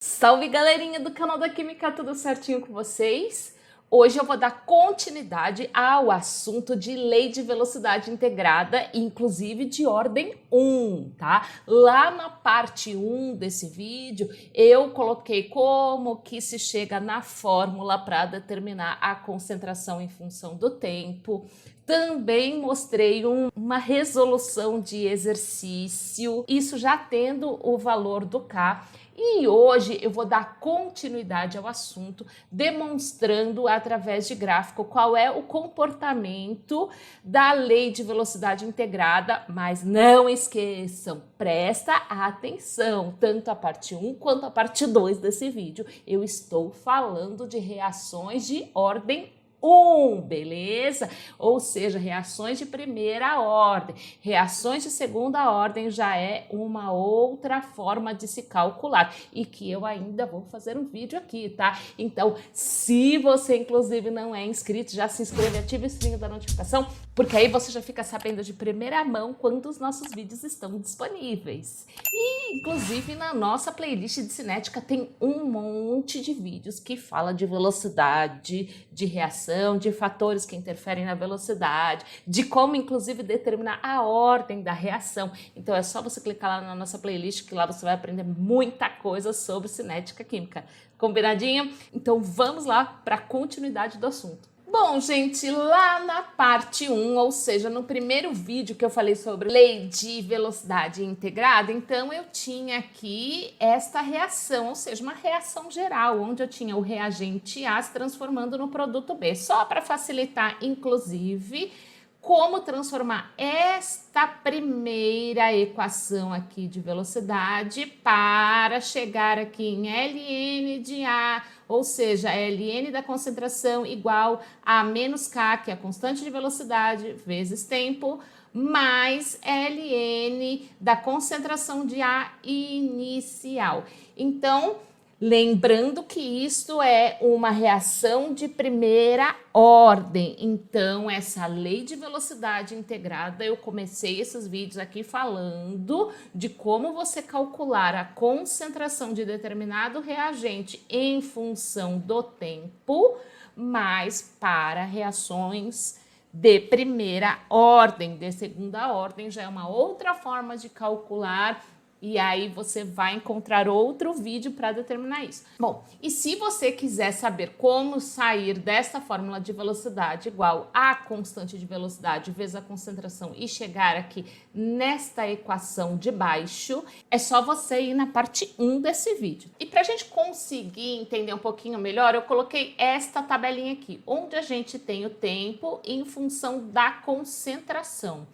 Salve, galerinha do canal da Química, tudo certinho com vocês? Hoje eu vou dar continuidade ao assunto de lei de velocidade integrada, inclusive de ordem 1, tá? Lá na parte 1 desse vídeo, eu coloquei como que se chega na fórmula para determinar a concentração em função do tempo. Também mostrei uma resolução de exercício, isso já tendo o valor do K. E hoje eu vou dar continuidade ao assunto, demonstrando através de gráfico qual é o comportamento da lei de velocidade integrada, mas não esqueçam, presta atenção, tanto a parte 1 quanto a parte 2 desse vídeo. Eu estou falando de reações de ordem 1, beleza? Ou seja, reações de primeira ordem. Reações de segunda ordem já é uma outra forma de se calcular e que eu ainda vou fazer um vídeo aqui, tá? Então, se você inclusive não é inscrito, já se inscreve, ativa o sininho da notificação, porque aí você já fica sabendo de primeira mão quando os nossos vídeos estão disponíveis. E, inclusive, na nossa playlist de cinética tem um monte de vídeos que fala de velocidade, de reação, de fatores que interferem na velocidade, de como, inclusive, determinar a ordem da reação. Então, é só você clicar lá na nossa playlist que lá você vai aprender muita coisa sobre cinética química. Combinadinho? Então, vamos lá para a continuidade do assunto. Bom, gente, lá na parte 1, ou seja, no primeiro vídeo que eu falei sobre lei de velocidade integrada, então eu tinha aqui esta reação, ou seja, uma reação geral, onde eu tinha o reagente A se transformando no produto B. Só para facilitar, inclusive, como transformar esta primeira equação aqui de velocidade para chegar aqui em ln de A, ou seja, ln da concentração igual a menos K, que é a constante de velocidade, vezes tempo, mais ln da concentração de A inicial. Então, lembrando que isto é uma reação de primeira ordem, então essa lei de velocidade integrada, eu comecei esses vídeos aqui falando de como você calcular a concentração de determinado reagente em função do tempo, mas para reações de primeira ordem, de segunda ordem já é uma outra forma de calcular. E aí você vai encontrar outro vídeo para determinar isso. Bom, e se você quiser saber como sair desta fórmula de velocidade igual a constante de velocidade vezes a concentração e chegar aqui nesta equação de baixo, é só você ir na parte 1 desse vídeo. E para a gente conseguir entender um pouquinho melhor, eu coloquei esta tabelinha aqui, onde a gente tem o tempo em função da concentração.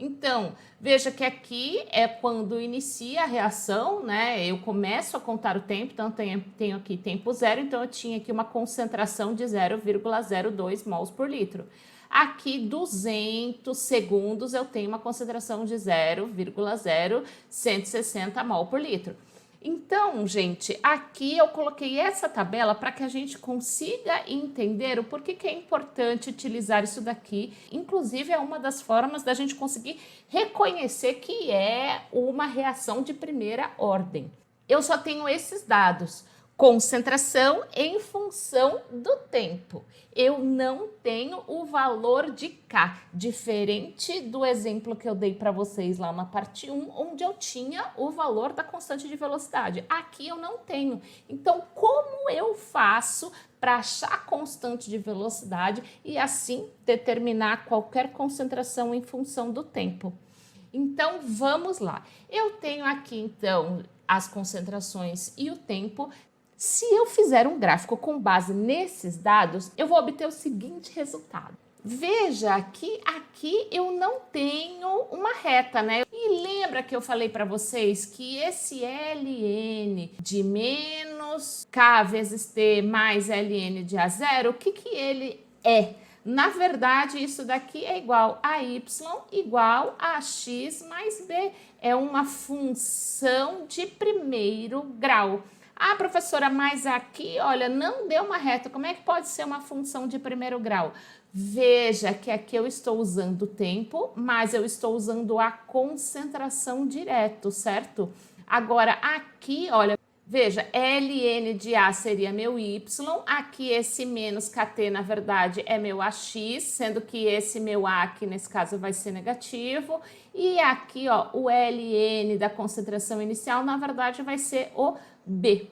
Então, veja que aqui é quando inicia a reação, né? Eu começo a contar o tempo, então tenho aqui tempo zero, então eu tinha aqui uma concentração de 0,02 mols por litro. Aqui, 200 segundos, eu tenho uma concentração de 0,0160 mol por litro. Então, gente, aqui eu coloquei essa tabela para que a gente consiga entender o porquê que é importante utilizar isso daqui. Inclusive, é uma das formas da gente conseguir reconhecer que é uma reação de primeira ordem. Eu só tenho esses dados. Concentração em função do tempo. Eu não tenho o valor de K, diferente do exemplo que eu dei para vocês lá na parte 1, onde eu tinha o valor da constante de velocidade. Aqui eu não tenho. Então, como eu faço para achar a constante de velocidade e assim determinar qualquer concentração em função do tempo? Então, vamos lá. Eu tenho aqui, então, as concentrações e o tempo. Se eu fizer um gráfico com base nesses dados, eu vou obter o seguinte resultado. Veja que aqui eu não tenho uma reta, né? E lembra que eu falei para vocês que esse ln de menos K vezes T mais ln de A0, o que que ele é? Na verdade, isso daqui é igual a y igual a x mais b. É uma função de primeiro grau. Ah, professora, mas aqui, olha, não deu uma reta. Como é que pode ser uma função de primeiro grau? Veja que aqui eu estou usando o tempo, mas eu estou usando a concentração direto, certo? Agora, aqui, olha, Veja, ln de A seria meu y, aqui esse menos kt, na verdade, é meu ax, sendo que esse meu A aqui, nesse caso, vai ser negativo, e aqui, ó, o ln da concentração inicial, na verdade, vai ser o B.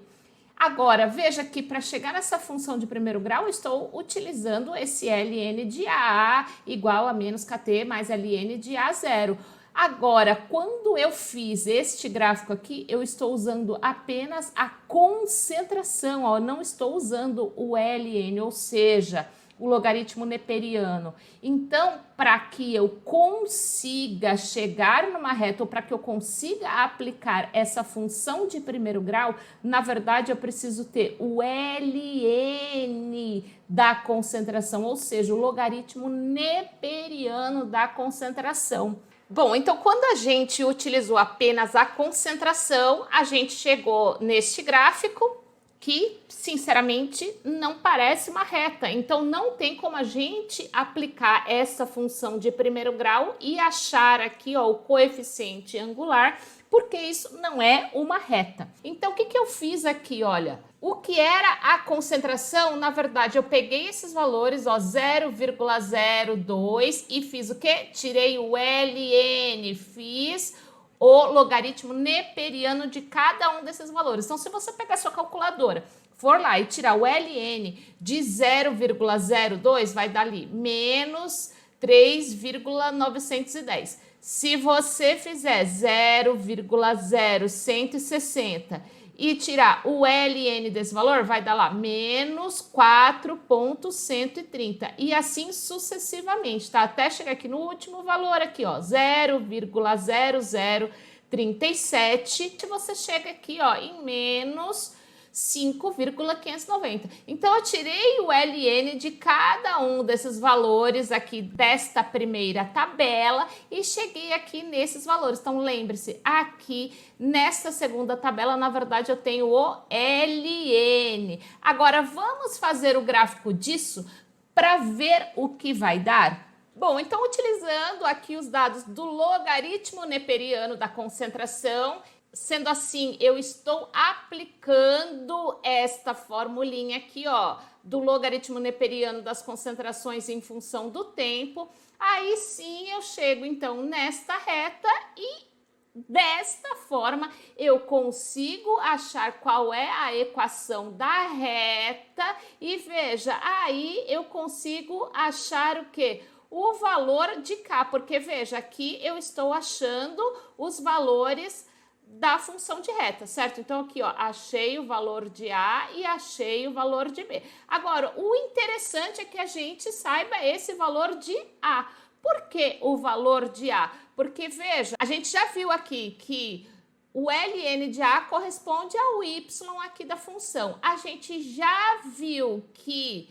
Agora, veja que para chegar nessa função de primeiro grau, eu estou utilizando esse ln de A igual a menos kt mais ln de A zero. Agora, quando eu fiz este gráfico aqui, eu estou usando apenas a concentração, ó, não estou usando o ln, ou seja, o logaritmo neperiano. Então, para que eu consiga chegar numa reta, ou para que eu consiga aplicar essa função de primeiro grau, na verdade, eu preciso ter o ln da concentração, ou seja, o logaritmo neperiano da concentração. Bom, então quando a gente utilizou apenas a concentração, a gente chegou neste gráfico que, sinceramente, não parece uma reta. Então não tem como a gente aplicar essa função de primeiro grau e achar aqui, ó, o coeficiente angular, porque isso não é uma reta. Então o que eu fiz aqui, olha? O que era a concentração, na verdade, eu peguei esses valores, ó, 0,02 e fiz o quê? Tirei o ln, fiz o logaritmo neperiano de cada um desses valores. Então, se você pegar sua calculadora, for lá e tirar o ln de 0,02, vai dar ali menos 3,910. Se você fizer 0,0160 e tirar o ln desse valor, vai dar lá menos 4,130 e assim sucessivamente, tá? Até chegar aqui no último valor aqui, ó, 0,0037, você chega aqui, ó, em menos 5,590. Então, eu tirei o ln de cada um desses valores aqui desta primeira tabela e cheguei aqui nesses valores. Então, lembre-se, aqui nesta segunda tabela, na verdade, eu tenho o ln. Agora, vamos fazer o gráfico disso para ver o que vai dar? Bom, então, utilizando aqui os dados do logaritmo neperiano da concentração, sendo assim, eu estou aplicando esta formulinha aqui, ó, do logaritmo neperiano das concentrações em função do tempo. Aí sim eu chego, então, nesta reta e desta forma eu consigo achar qual é a equação da reta e veja, aí eu consigo achar o quê? O valor de K, porque veja, aqui eu estou achando os valores da função de reta, certo? Então aqui, ó, achei o valor de A e achei o valor de B. Agora, o interessante é que a gente saiba esse valor de A. Por que o valor de A? Porque, veja, a gente já viu aqui que o ln de A corresponde ao y aqui da função. A gente já viu que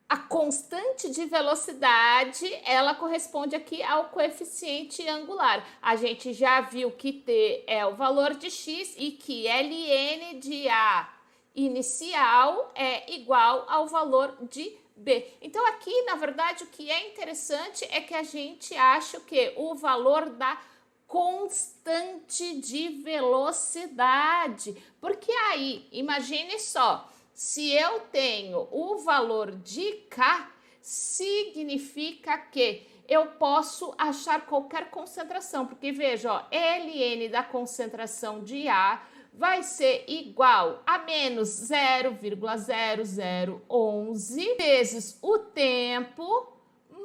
a constante de velocidade, ela corresponde aqui ao coeficiente angular. A gente já viu que T é o valor de x e que ln de A inicial é igual ao valor de B. Então, aqui, na verdade, o que é interessante é que a gente acha o quê? O valor da constante de velocidade. Porque aí, imagine só, se eu tenho o valor de K, significa que eu posso achar qualquer concentração, porque veja, ó, ln da concentração de A vai ser igual a menos 0,0011 vezes o tempo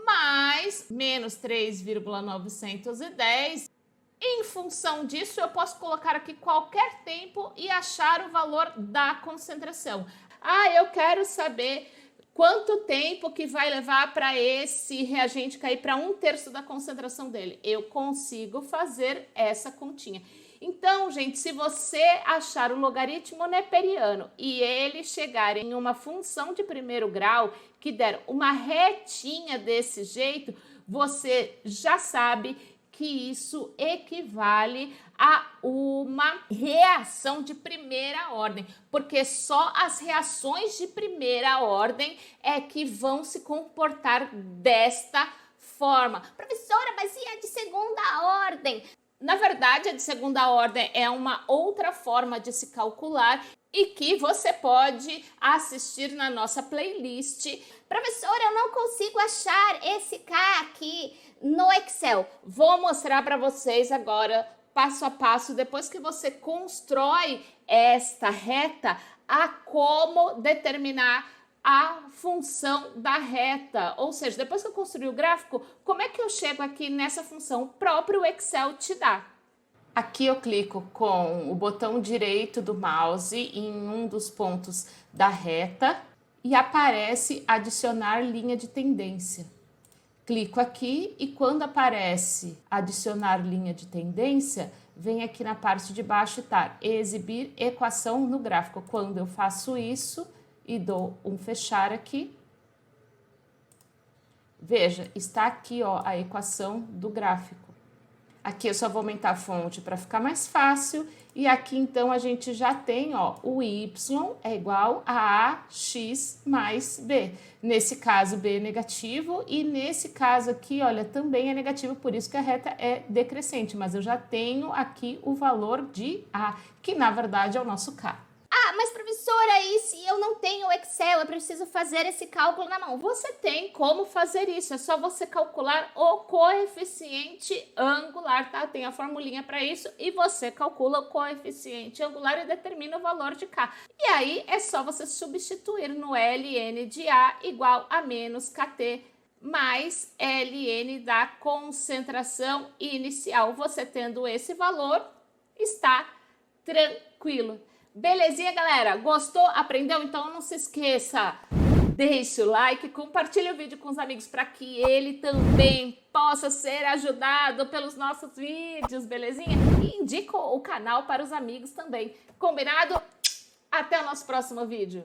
mais menos 3,910. Em função disso, eu posso colocar aqui qualquer tempo e achar o valor da concentração. Ah, eu quero saber quanto tempo que vai levar para esse reagente cair para 1/3 da concentração dele. Eu consigo fazer essa continha. Então, gente, se você achar o logaritmo neperiano e ele chegar em uma função de primeiro grau que der uma retinha desse jeito, você já sabe que isso equivale a uma reação de primeira ordem, porque só as reações de primeira ordem é que vão se comportar desta forma. Professora, mas e a de segunda ordem? Na verdade, a de segunda ordem é uma outra forma de se calcular e que você pode assistir na nossa playlist. Professora, eu não consigo achar esse K aqui no Excel. Vou mostrar para vocês agora, passo a passo, depois que você constrói esta reta, a como determinar a função da reta. Ou seja, depois que eu construí o gráfico, como é que eu chego aqui nessa função? O próprio Excel te dá. Aqui eu clico com o botão direito do mouse em um dos pontos da reta e aparece adicionar linha de tendência. Clico aqui e quando aparece adicionar linha de tendência, vem aqui na parte de baixo e tá exibir equação no gráfico. Quando eu faço isso e dou um fechar aqui, veja, está aqui ó, a equação do gráfico. Aqui eu só vou aumentar a fonte para ficar mais fácil. E aqui, então, a gente já tem, ó, o y é igual a ax mais b. Nesse caso, b é negativo e nesse caso aqui, olha, também é negativo, por isso que a reta é decrescente. Mas eu já tenho aqui o valor de a, que na verdade é o nosso k. Ah, mas professora, e se eu não tenho Excel, eu preciso fazer esse cálculo na mão? Você tem como fazer isso, é só você calcular o coeficiente angular, tá? Tem a formulinha para isso e você calcula o coeficiente angular e determina o valor de K. E aí é só você substituir no ln de A igual a menos KT mais ln da concentração inicial. Você tendo esse valor, está tranquilo. Belezinha, galera? Gostou? Aprendeu? Então não se esqueça, deixe o like, compartilhe o vídeo com os amigos para que ele também possa ser ajudado pelos nossos vídeos, belezinha? E indica o canal para os amigos também. Combinado? Até o nosso próximo vídeo.